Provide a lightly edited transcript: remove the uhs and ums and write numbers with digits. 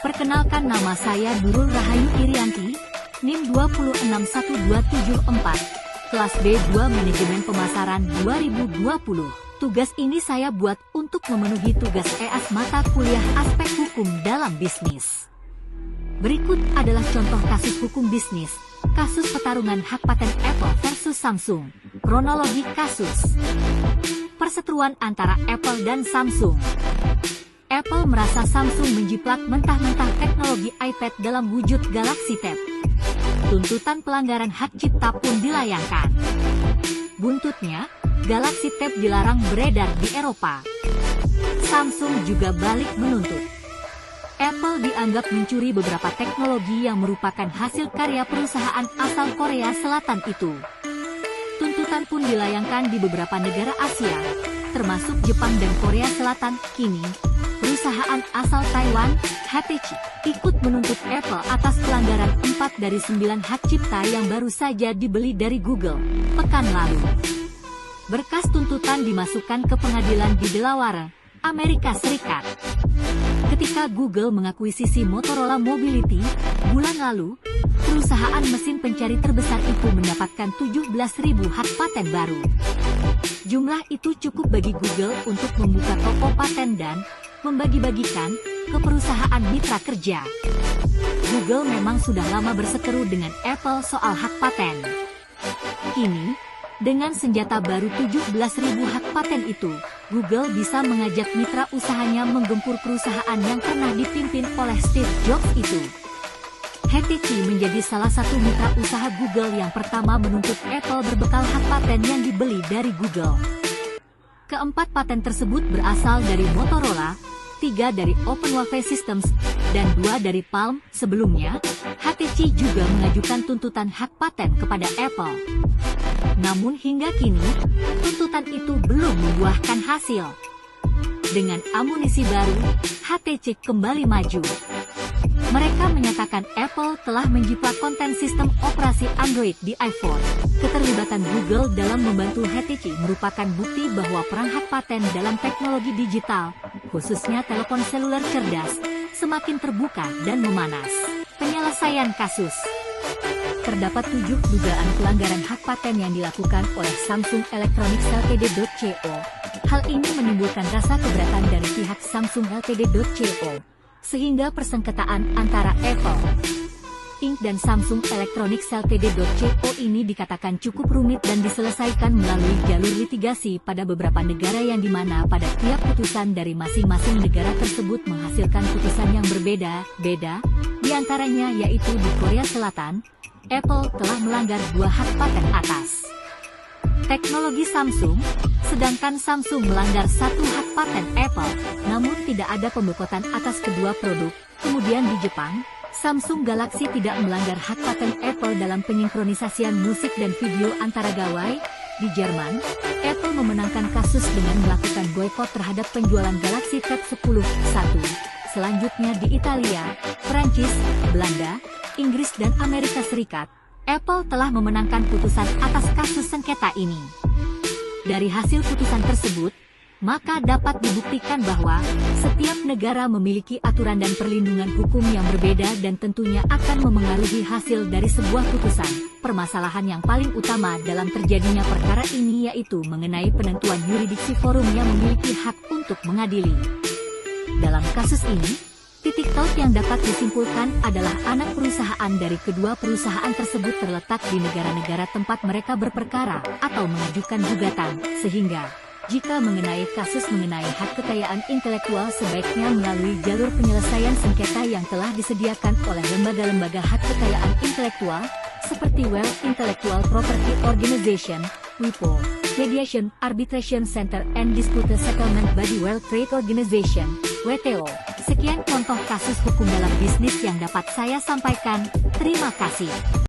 Perkenalkan, nama saya Nurul Rahayu Irianti, NIM 2612774, kelas B2 Manajemen Pemasaran 2020. Tugas ini saya buat untuk memenuhi tugas EAS mata kuliah Aspek Hukum dalam Bisnis. Berikut adalah contoh kasus hukum bisnis, kasus pertarungan hak paten Apple versus Samsung. Kronologi kasus. Perseteruan antara Apple dan Samsung. Apple merasa Samsung menjiplak mentah-mentah teknologi iPad dalam wujud Galaxy Tab. Tuntutan pelanggaran hak cipta pun dilayangkan. Buntutnya, Galaxy Tab dilarang beredar di Eropa. Samsung juga balik menuntut. Apple dianggap mencuri beberapa teknologi yang merupakan hasil karya perusahaan asal Korea Selatan itu. Tuntutan pun dilayangkan di beberapa negara Asia, termasuk Jepang dan Korea Selatan. Kini, perusahaan asal Taiwan, HTC, ikut menuntut Apple atas pelanggaran 4 dari 9 hak cipta yang baru saja dibeli dari Google pekan lalu. Berkas tuntutan dimasukkan ke pengadilan di Delaware, Amerika Serikat. Ketika Google mengakuisisi Motorola Mobility bulan lalu, perusahaan mesin pencari terbesar itu mendapatkan 17.000 hak paten baru. Jumlah itu cukup bagi Google untuk membuka toko paten dan membagi-bagikan ke perusahaan mitra kerja. Google memang sudah lama berseteru dengan Apple soal hak paten. Kini, dengan senjata baru 17.000 hak paten itu, Google bisa mengajak mitra usahanya menggempur perusahaan yang pernah dipimpin oleh Steve Jobs itu. HTC menjadi salah satu mitra usaha Google yang pertama menuntut Apple berbekal hak paten yang dibeli dari Google. Keempat paten tersebut berasal dari Motorola, 3 dari OpenWafe Systems, dan 2 dari Palm. Sebelumnya, HTC juga mengajukan tuntutan hak paten kepada Apple. Namun hingga kini, tuntutan itu belum membuahkan hasil. Dengan amunisi baru, HTC kembali maju. Mereka menyatakan Apple telah menjiplak konten sistem operasi Android di iPhone. Keterlibatan Google dalam membantu HTC merupakan bukti bahwa perang hak paten dalam teknologi digital, khususnya telepon seluler cerdas, semakin terbuka dan memanas. Penyelesaian kasus. Terdapat 7 dugaan pelanggaran hak paten yang dilakukan oleh Samsung Electronics Ltd.Co. Hal ini menimbulkan rasa keberatan dari pihak Samsung Ltd.Co, sehingga persengketaan antara Apple Inc. dan Samsung Electronics Ltd.Co ini dikatakan cukup rumit dan diselesaikan melalui jalur litigasi pada beberapa negara yang dimana pada tiap putusan dari masing-masing negara tersebut menghasilkan putusan yang berbeda-beda, diantaranya yaitu di Korea Selatan, Apple telah melanggar 2 hak paten atas teknologi Samsung, sedangkan Samsung melanggar 1 hak paten Apple, namun tidak ada pemboikotan atas kedua produk. Kemudian di Jepang, Samsung Galaxy tidak melanggar hak paten Apple dalam penyinkronisasian musik dan video antara gawai. Di Jerman, Apple memenangkan kasus dengan melakukan boikot terhadap penjualan Galaxy Tab 10. Selanjutnya di Italia, Prancis, Belanda, Inggris dan Amerika Serikat, Apple telah memenangkan putusan atas kasus sengketa ini. Dari hasil putusan tersebut, maka dapat dibuktikan bahwa setiap negara memiliki aturan dan perlindungan hukum yang berbeda dan tentunya akan memengaruhi hasil dari sebuah putusan. Permasalahan yang paling utama dalam terjadinya perkara ini yaitu mengenai penentuan yurisdiksi forum yang memiliki hak untuk mengadili. Dalam kasus ini, titik taut yang dapat disimpulkan adalah anak perusahaan dari kedua perusahaan tersebut terletak di negara-negara tempat mereka berperkara atau mengajukan gugatan, sehingga jika mengenai kasus mengenai hak kekayaan intelektual sebaiknya melalui jalur penyelesaian sengketa yang telah disediakan oleh lembaga-lembaga hak kekayaan intelektual, seperti World Intellectual Property Organization, WIPO, Mediation, Arbitration Center and Dispute Settlement Body World Trade Organization, WTO. Sekian contoh kasus hukum dalam bisnis yang dapat saya sampaikan. Terima kasih.